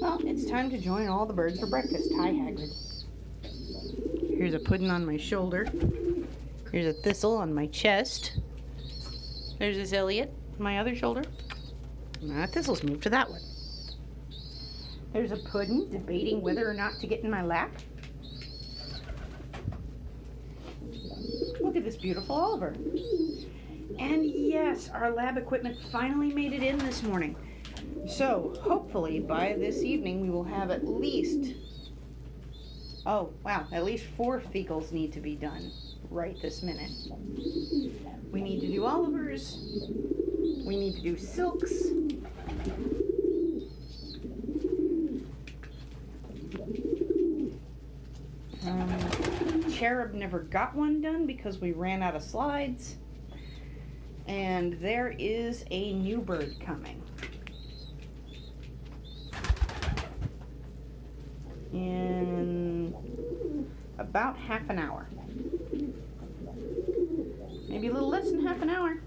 Well, it's time to join all the birds for breakfast. Hi, Hagrid. Here's a pudding on my shoulder. Here's a thistle on my chest. There's this Elliot, my other shoulder. Now thistle's moved to that one. There's a pudding debating whether or not to get in my lap. Look at this beautiful Oliver. And yes, our lab equipment finally made it in this morning. So hopefully by this evening we will have at least, at least 4 fecals need to be done right this minute. We need to do Olivers. We need to do Silks. Cherub never got one done because we ran out of slides. And there is a new bird coming. In about half an hour. Maybe a little less than half an hour.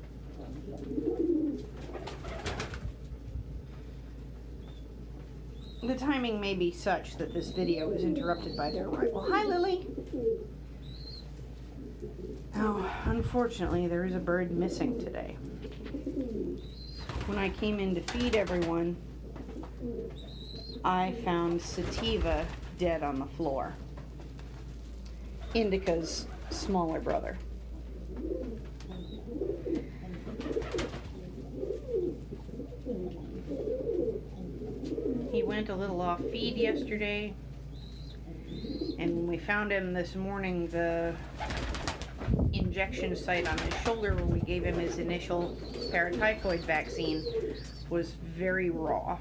The timing may be such that this video is interrupted by their arrival. Hi, Lily! Oh, unfortunately, there is a bird missing today. When I came in to feed everyone, I found Sativa dead on the floor. Indica's smaller brother. He went a little off feed yesterday, and when we found him this morning, the injection site on his shoulder where we gave him his initial paratyphoid vaccine was very raw.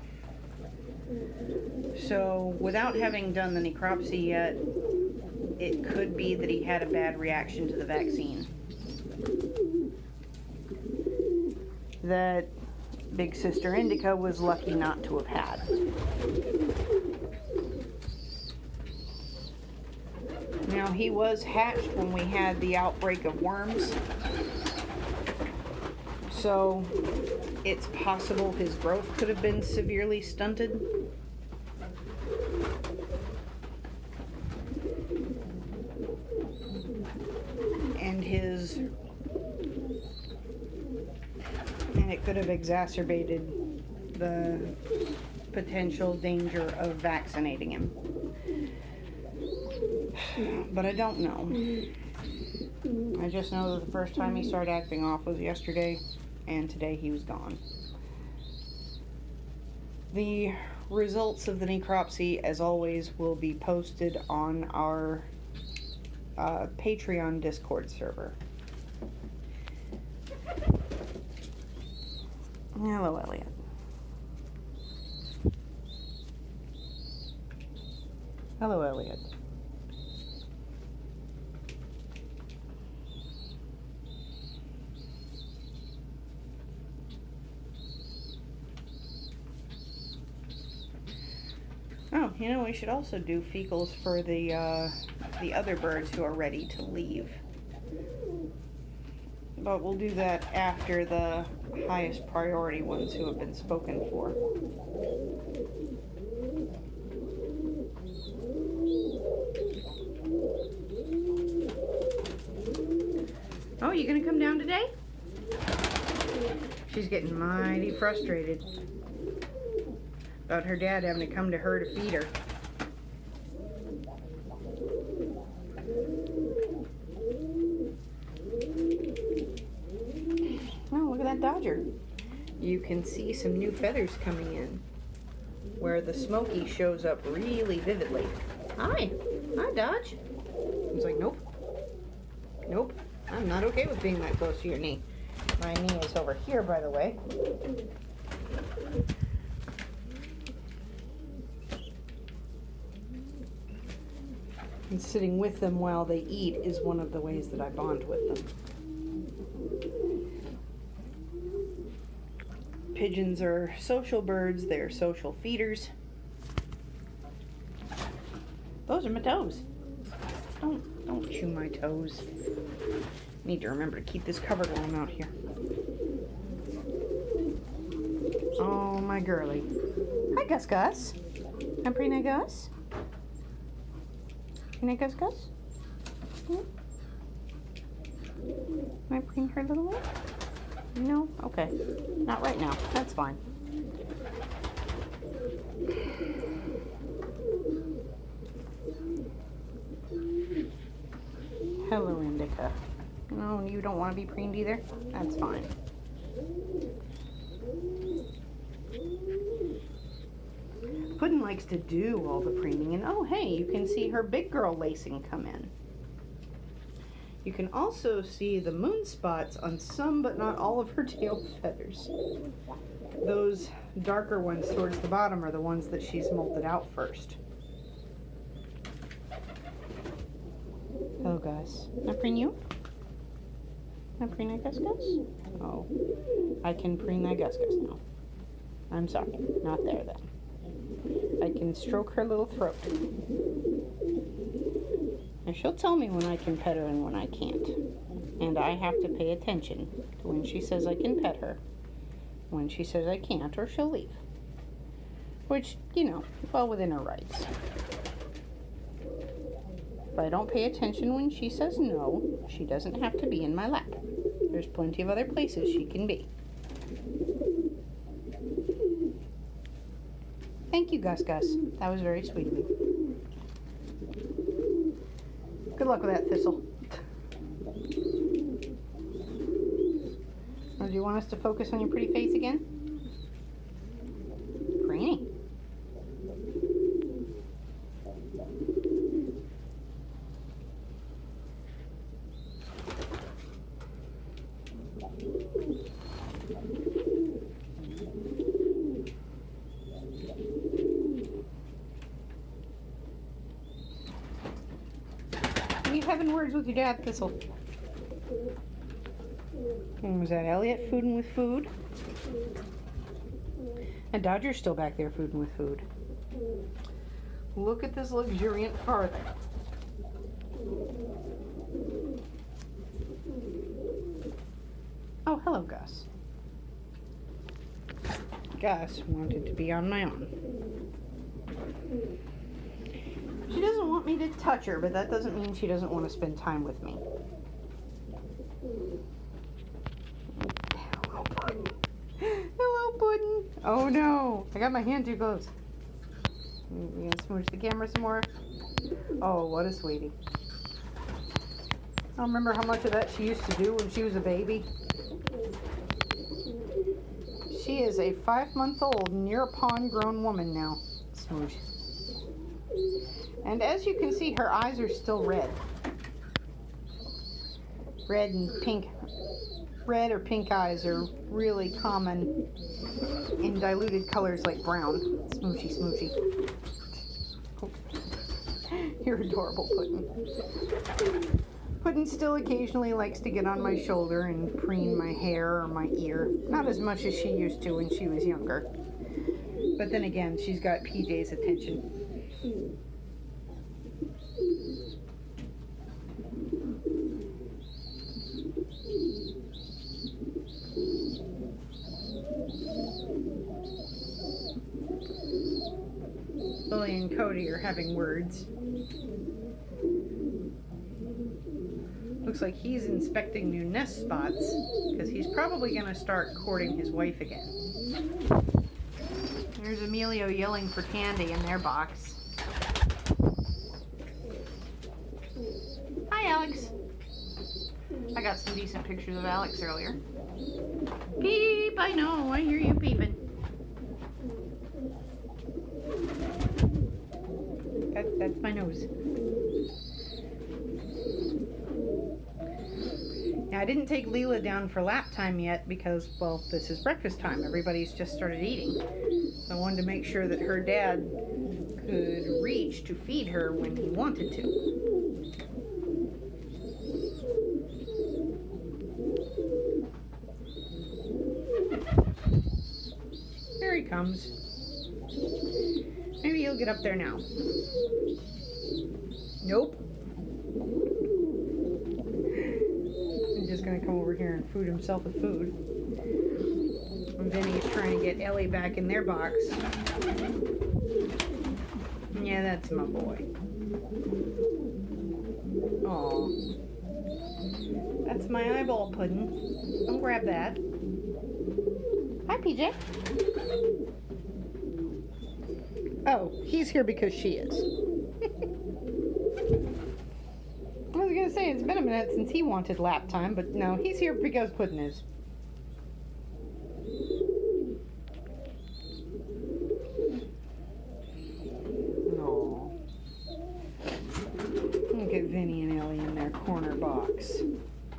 So without having done the necropsy yet, it could be that he had a bad reaction to the vaccine that Big Sister Indica was lucky not to have had. Now, he was hatched when we had the outbreak of worms, so it's possible his growth could have been severely stunted. And it could have exacerbated the potential danger of vaccinating him. But I don't know. I just know that the first time he started acting off was yesterday, and today he was gone. The results of the necropsy, as always, will be posted on our Patreon Discord server. Hello, Elliot. Hello, Elliot. Oh, you know, we should also do fecals for the other birds who are ready to leave. But we'll do that after the highest priority ones who have been spoken for. Oh, you gonna come down today? She's getting mighty frustrated about her dad having to come to her to feed her. Oh, look at that Dodger. You can see some new feathers coming in where the Smoky shows up really vividly. Hi. Hi, Dodge. He's like, nope. Nope. I'm not okay with being that close to your knee. My knee is over here, by the way. And sitting with them while they eat is one of the ways that I bond with them. Pigeons are social birds. They're social feeders. Those are my toes. Don't chew my toes. Need to remember to keep this covered while I'm out here. Oh, my girly. Hi, Gus Gus. I'm pretty Gus. Can I Gus Gus? Hmm? Am I preening her little way? No? Okay. Not right now. That's fine. Hello, Indica. No, you don't want to be preened either? That's fine. Puddin likes to do all the preening, and oh hey, you can see her big girl lacing come in. You can also see the moon spots on some but not all of her tail feathers. Those darker ones towards the bottom are the ones that she's molted out first. Oh Gus. Not preen you? Not preen that Gus Gus? Oh. I can preen that Gus Gus now. I'm sorry. Not there then. I can stroke her little throat. And she'll tell me when I can pet her and when I can't. And I have to pay attention to when she says I can pet her, when she says I can't, or she'll leave. Which, you know, well within her rights. If I don't pay attention when she says no, she doesn't have to be in my lap. There's plenty of other places she can be. Thank you, Gus Gus. That was very sweet of you. Good luck with that thistle. Or do you want us to focus on your pretty face again? Preening. Are you having words with your dad, Thistle? And was that Elliot fooding with food? And Dodger's still back there fooding with food. Look at this luxuriant farthing. Oh, hello, Gus. Gus wanted to be on my own. She doesn't want me to touch her, but that doesn't mean she doesn't want to spend time with me. Hello, Puddin'. Hello, Puddin'. Oh no, I got my hand too close. You gonna smooch the camera some more? Oh, what a sweetie. I don't remember how much of that she used to do when she was a baby. She is a 5-month-old, near upon grown woman now. Smooch. And as you can see, her eyes are still red. Red and pink. Red or pink eyes are really common in diluted colors like brown. Smoochy, smoochy. You're adorable, Puddin'. Puddin' still occasionally likes to get on my shoulder and preen my hair or my ear. Not as much as she used to when she was younger. But then again, she's got PJ's attention. Lily and Cody are having words. Looks like he's inspecting new nest spots because he's probably going to start courting his wife again. There's Emilio yelling for candy in their box. Hi, Alex. I got some decent pictures of Alex earlier. Peep, I know, I hear you peeping. That's my nose. Now, I didn't take Leela down for lap time yet because, well, this is breakfast time. Everybody's just started eating. So I wanted to make sure that her dad could reach to feed her when he wanted to. There he comes. Maybe he'll get up there now. Nope. He's just gonna come over here and food himself with food. And Vinny's trying to get Ellie back in their box. Yeah, that's my boy. Aw. That's my eyeball pudding. Don't grab that. Hi, PJ. Oh, he's here because she is. I was gonna say, it's been a minute since he wanted lap time, but no, he's here because Puddin' is. Aww. Look at Vinny and Ellie in their corner box.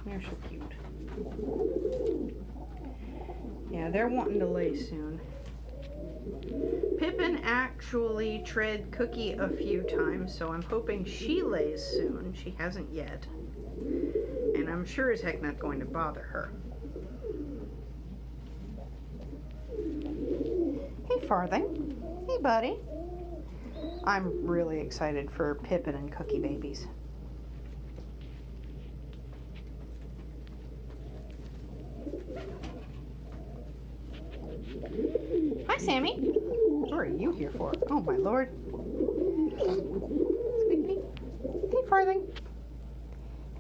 They're so cute. Yeah, they're wanting to lay soon. Pippin actually tread Cookie a few times, so I'm hoping she lays soon. She hasn't yet. And I'm sure as heck not going to bother her. Hey, Farthing. Hey, buddy. I'm really excited for Pippin and Cookie babies. Hi, Sammy. What are you here for? Oh, my lord. Squeaky. Hey, Farthing.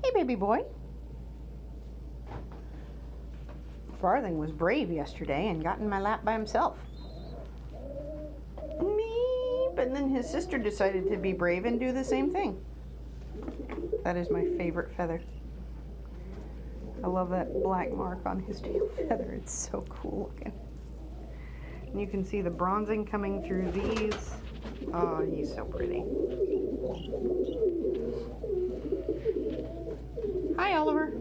Hey, baby boy. Farthing was brave yesterday and got in my lap by himself. Meep. And then his sister decided to be brave and do the same thing. That is my favorite feather. I love that black mark on his tail feather. It's so cool looking. And you can see the bronzing coming through these. Oh, he's so pretty. Hi, Oliver.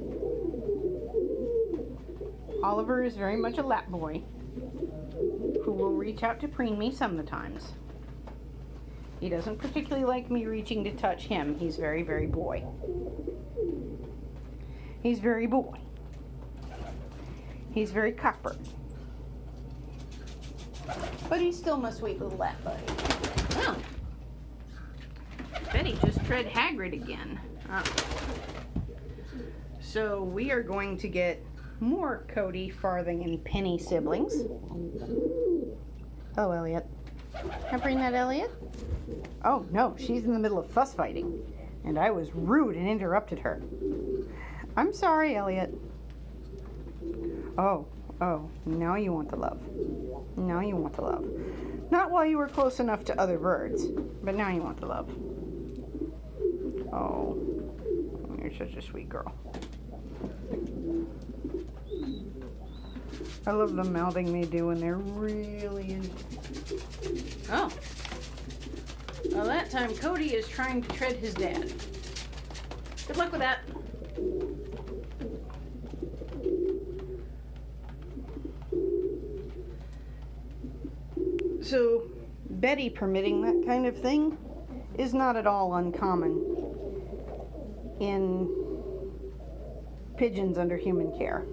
Oliver is very much a lap boy who will reach out to preen me sometimes. He doesn't particularly like me reaching to touch him. He's very, very boy. He's very boy. He's very cockbird. But he's still my sweet little lap buddy. Oh. Betty just tread Hagrid again. Oh. So we are going to get more Cody, Farthing, and Penny siblings. Oh, Elliot. Can I bring that, Elliot? Oh, no, she's in the middle of fuss fighting. And I was rude and interrupted her. I'm sorry, Elliot. Oh, now you want the love. Now you want the love. Not while you were close enough to other birds, but now you want the love. Oh, you're such a sweet girl. I love the mouthing they do when they're really in. Oh. Well, that time Cody is trying to tread his dad. Good luck with that. So, Betty permitting that kind of thing is not at all uncommon in pigeons under human care.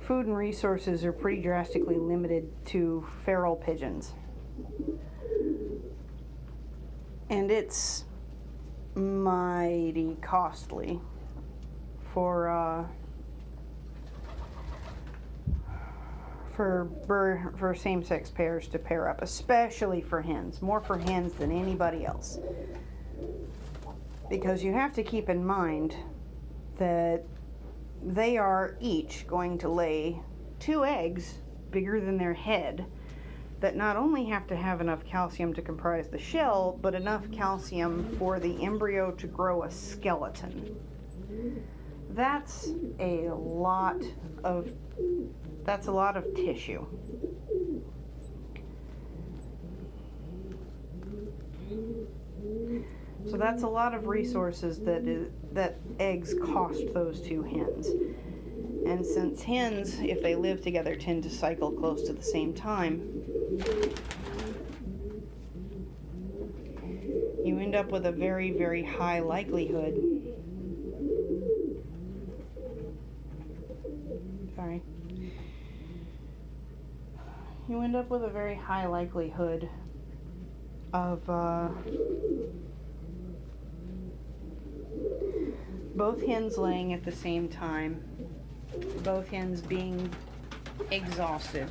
Food and resources are pretty drastically limited to feral pigeons. And it's mighty costly for same-sex pairs to pair up, especially for hens. More for hens than anybody else. Because you have to keep in mind that they are each going to lay 2 eggs bigger than their head that not only have to have enough calcium to comprise the shell, but enough calcium for the embryo to grow a skeleton. That's a lot of tissue. So that's a lot of resources that eggs cost those 2 hens. And since hens, if they live together, tend to cycle close to the same time, you end up with a very, very high likelihood. Sorry. You end up with a very high likelihood of both hens laying at the same time, both hens being exhausted.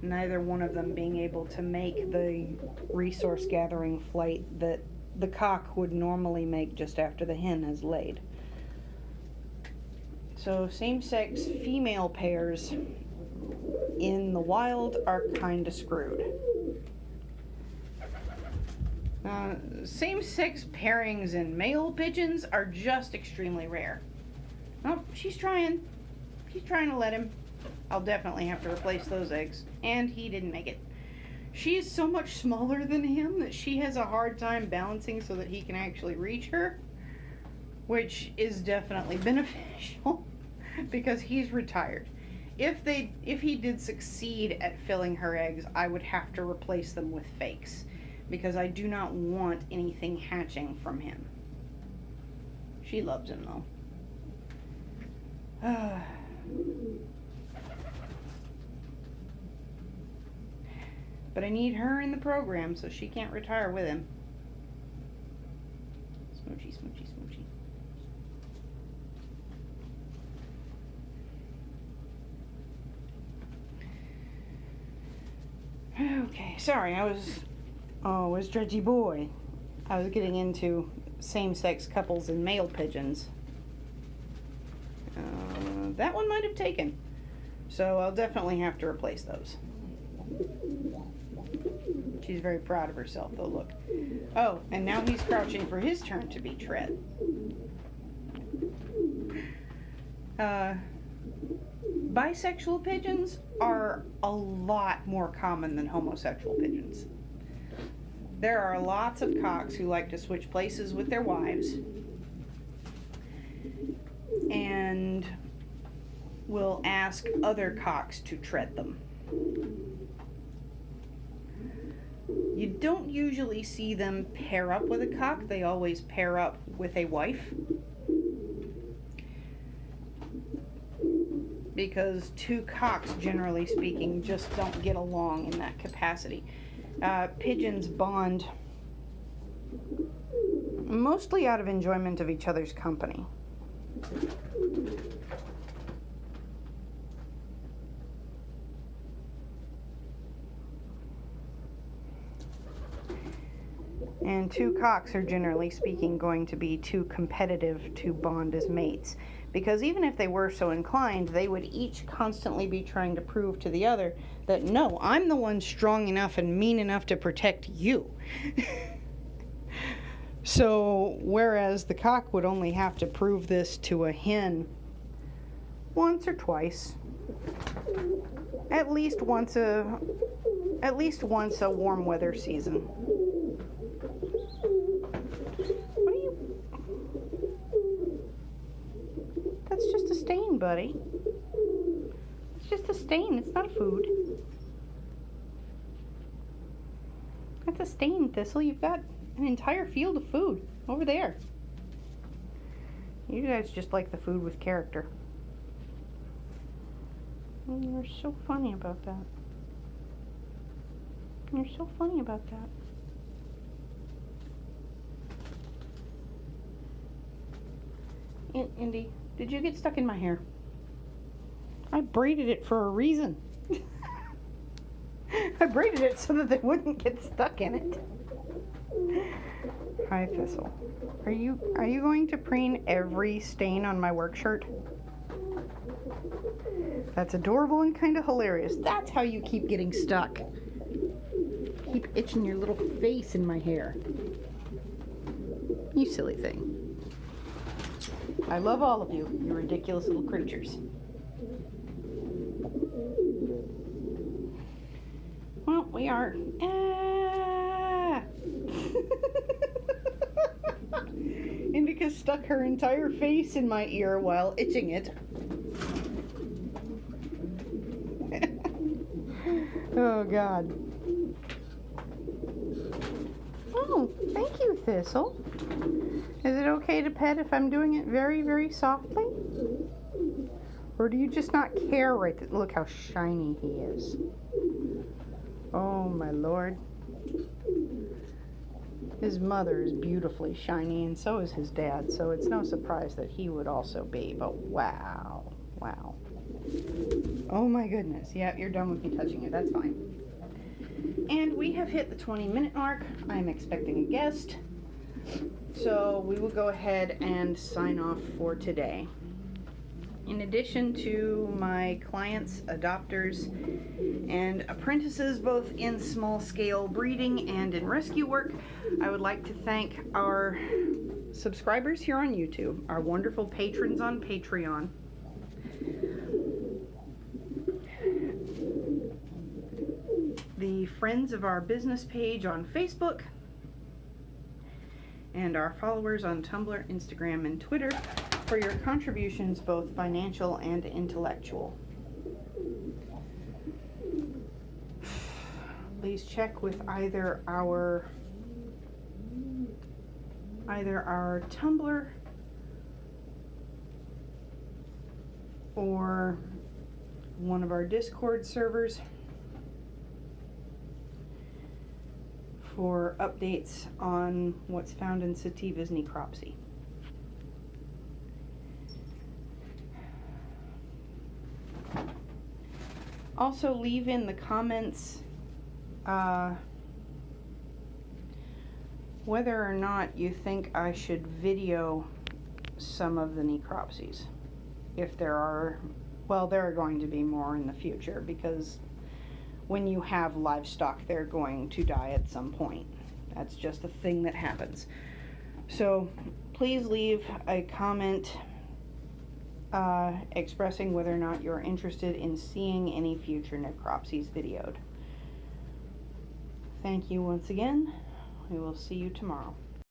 Neither one of them being able to make the resource gathering flight that the cock would normally make just after the hen has laid. So same-sex female pairs in the wild are kind of screwed. Same-sex pairings in male pigeons are just extremely rare. Oh, she's trying. She's trying to let him. I'll definitely have to replace those eggs. And he didn't make it. She is so much smaller than him that she has a hard time balancing so that he can actually reach her, which is definitely beneficial because he's retired. If he did succeed at filling her eggs, I would have to replace them with fakes because I do not want anything hatching from him. She loves him though. But I need her in the program so she can't retire with him. Smoochy, smoochy, smoochy. Okay, sorry, I was Dredgy Boy. I was getting into same-sex couples and male pigeons. That one might have taken. So I'll definitely have to replace those. She's very proud of herself, though, look. Oh, and now he's crouching for his turn to be tread. Bisexual pigeons are a lot more common than homosexual pigeons. There are lots of cocks who like to switch places with their wives and will ask other cocks to tread them. You don't usually see them pair up with a cock. They always pair up with a wife. Because two cocks, generally speaking, just don't get along in that capacity. Pigeons bond mostly out of enjoyment of each other's company. And two cocks are generally speaking going to be too competitive to bond as mates. Because even if they were so inclined, they would each constantly be trying to prove to the other that, no, I'm the one strong enough and mean enough to protect you. So, whereas the cock would only have to prove this to a hen once or twice, at least once a warm weather season. That's just a stain, buddy. It's just a stain. It's not food. That's a stain, Thistle. You've got an entire field of food over there. You guys just like the food with character. You're so funny about that. You're so funny about that. Indy, did you get stuck in my hair? I braided it for a reason. I braided it so that they wouldn't get stuck in it. Hi, Thistle. Are you going to preen every stain on my work shirt? That's adorable and kind of hilarious. That's how you keep getting stuck. Keep itching your little face in my hair. You silly thing. I love all of you, you ridiculous little creatures. Well, we are. Indica stuck her entire face in my ear while itching it. Oh, God. Oh, thank you, Thistle. Is it okay to pet if I'm doing it very, very softly? Or do you just not care right there? Look how shiny he is. Oh, my Lord. His mother is beautifully shiny, and so is his dad, so it's no surprise that he would also be. But wow, wow. Oh my goodness. Yeah, you're done with me touching it. That's fine. And we have hit the 20-minute mark. I'm expecting a guest. So we will go ahead and sign off for today. In addition to my clients, adopters, and apprentices, both in small-scale breeding and in rescue work, I would like to thank our subscribers here on YouTube, our wonderful patrons on Patreon, the friends of our business page on Facebook, and our followers on Tumblr, Instagram, and Twitter for your contributions, both financial and intellectual. Please check with either our Tumblr or one of our Discord servers for updates on what's found in Sativa's necropsy. Also, leave in the comments whether or not you think I should video some of the necropsies. If there are, well, there are going to be more in the future, because when you have livestock, they're going to die at some point. That's just a thing that happens. So please leave a comment expressing whether or not you're interested in seeing any future necropsies videoed. Thank you once again. We will see you tomorrow.